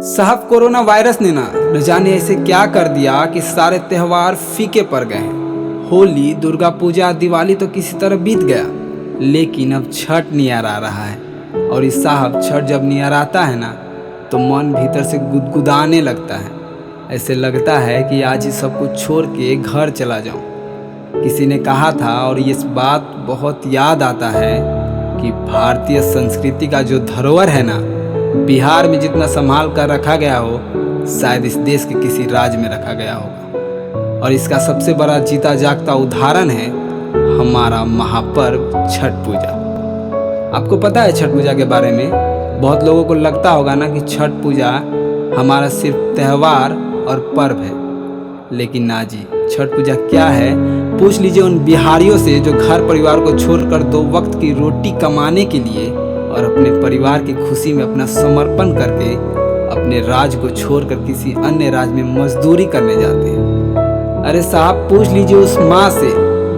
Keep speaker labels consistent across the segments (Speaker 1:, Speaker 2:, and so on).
Speaker 1: साहब corona virus ने न जाने ऐसे क्या कर दिया कि सारे त्योहार फीके पड़ गए हैं। होली, दुर्गा पूजा, दिवाली तो किसी तरह बीत गया, लेकिन अब छठ नियर आ रहा है। और इस साहब छठ जब नियर आता है ना तो मन भीतर से गुदगुदाने लगता है। ऐसे लगता है कि आज ही सब कुछ छोड़ के घर चला जाऊं। किसी ने कहा था और ये बात बहुत याद आता है कि भारतीय संस्कृति का जो धरोहर है ना, बिहार में जितना संभाल कर रखा गया हो शायद इस देश के किसी राज्य में रखा गया होगा। और इसका सबसे बड़ा जीता जागता उदाहरण है हमारा महापर्व छठ पूजा। आपको पता है छठ पूजा के बारे में? बहुत लोगों को लगता होगा ना कि छठ पूजा हमारा सिर्फ त्यौहार और पर्व है, लेकिन ना जी, छठ पूजा क्या है पूछ लीजिए उन बिहारियों से जो घर परिवार को छोड़कर 2 वक्त की रोटी कमाने के लिए और अपने परिवार की खुशी में अपना समर्पण करके अपने राज्य को छोड़कर किसी अन्य राज्य में मजदूरी करने जाते हैं। अरे साहब, पूछ लीजिए उस माँ से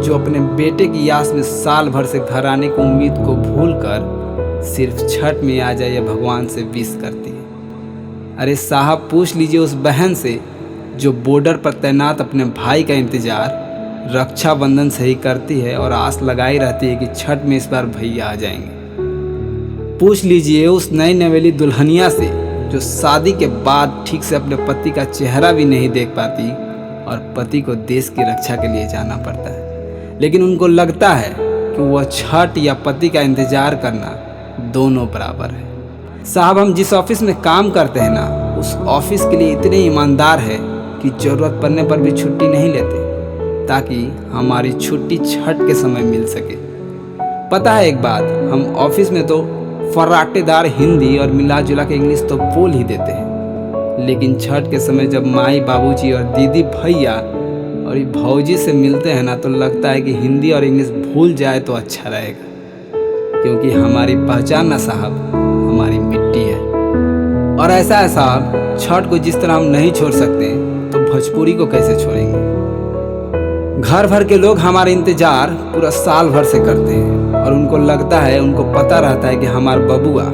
Speaker 1: जो अपने बेटे की आस में साल भर से घर आने की उम्मीद को भूलकर सिर्फ छठ में आ जाए भगवान से विश करती है। अरे साहब, पूछ लीजिए उस बहन से जो बॉर्डर पर तैनात अपने भाई का इंतजार रक्षाबंधन से ही करती है और आस लगाई रहती है कि छठ में इस बार भैया आ जाएंगे। पूछ लीजिए उस नई नवेली दुल्हनिया से जो शादी के बाद ठीक से अपने पति का चेहरा भी नहीं देख पाती और पति को देश की रक्षा के लिए जाना पड़ता है, लेकिन उनको लगता है कि वह छठ या पति का इंतजार करना दोनों बराबर है। साहब, हम जिस ऑफिस में काम करते हैं ना, उस ऑफिस के लिए इतने ईमानदार है कि ज़रूरत पड़ने पर भी छुट्टी नहीं लेते ताकि हमारी छुट्टी छठ के समय मिल सके। पता है एक बात, हम ऑफिस में तो फर्राटेदार हिंदी और मिला जुला के इंग्लिश तो बोल ही देते हैं, लेकिन छठ के समय जब माई बाबूजी और दीदी भैया और ये भौजी से मिलते हैं ना तो लगता है कि हिंदी और इंग्लिश भूल जाए तो अच्छा रहेगा, क्योंकि हमारी पहचान ना साहब हमारी मिट्टी है। और ऐसा है साहब, छठ को जिस तरह हम नहीं छोड़ सकते तो भोजपुरी को कैसे छोड़ेंगे। घर भर के लोग हमारा इंतजार पूरा साल भर से करते हैं और उनको लगता है, उनको पता रहता है कि हमार बबुआ,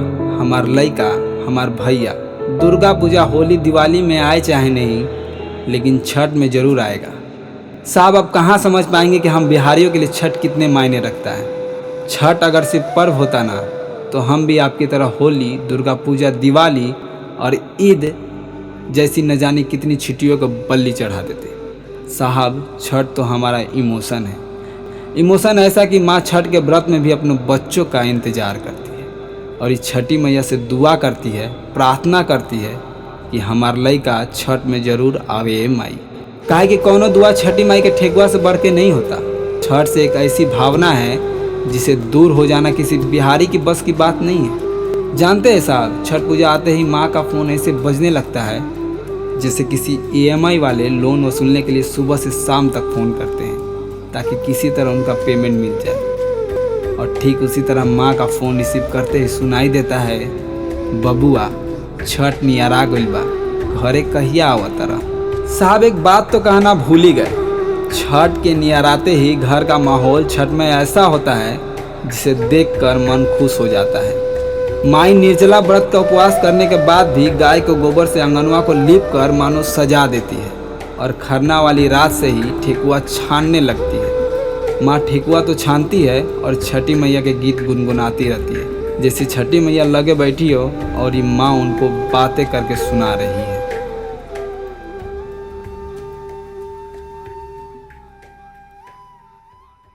Speaker 1: हमार लइका, हमार भैया दुर्गा पूजा, होली, दिवाली में आए चाहे नहीं, लेकिन छठ में ज़रूर आएगा। साहब, अब कहाँ समझ पाएंगे कि हम बिहारियों के लिए छठ कितने मायने रखता है। छठ अगर सिर्फ पर्व होता ना तो हम भी आपकी तरह होली, दुर्गा पूजा, दिवाली और ईद जैसी न जाने कितनी छुट्टियों को बल्ली चढ़ा देते। साहब, छठ तो हमारा इमोशन है। इमोशन ऐसा कि माँ छठ के व्रत में भी अपने बच्चों का इंतजार करती है और इस छठी मैया से दुआ करती है, प्रार्थना करती है कि हमार लइका छठ में ज़रूर आवे माई। काहे कि कौनो दुआ छठी माई के ठेकुआ से बढ़ के नहीं होता। छठ से एक ऐसी भावना है जिसे दूर हो जाना किसी बिहारी की बस की बात नहीं है। जानते हैं साहब, छठ पूजा आते ही माँ का फ़ोन ऐसे बजने लगता है जैसे किसी EMI वाले लोन वसूलने के लिए सुबह से शाम तक फ़ोन करते हैं ताकि किसी तरह उनका पेमेंट मिल जाए। और ठीक उसी तरह माँ का फ़ोन रिसीव करते ही सुनाई देता है, बबुआ छठ नियरा गइल बा, घरे कहिया आवत रहा। साहब, एक बात तो कहना भूल ही गए, छठ के नियराते ही घर का माहौल छठ में ऐसा होता है जिसे देखकर मन खुश हो जाता है। माई निर्जला व्रत का उपवास करने के बाद भी गाय को गोबर से आंगनवा को लीप कर मानो सजा देती है और खरना वाली रात से ही ठेकुआ छानने लगती है। माँ ठेकुआ तो छानती है और छठी मैया के गीत गुनगुनाती रहती है, जैसे छठी मैया लगे बैठी हो और ये माँ उनको बातें करके सुना रही है।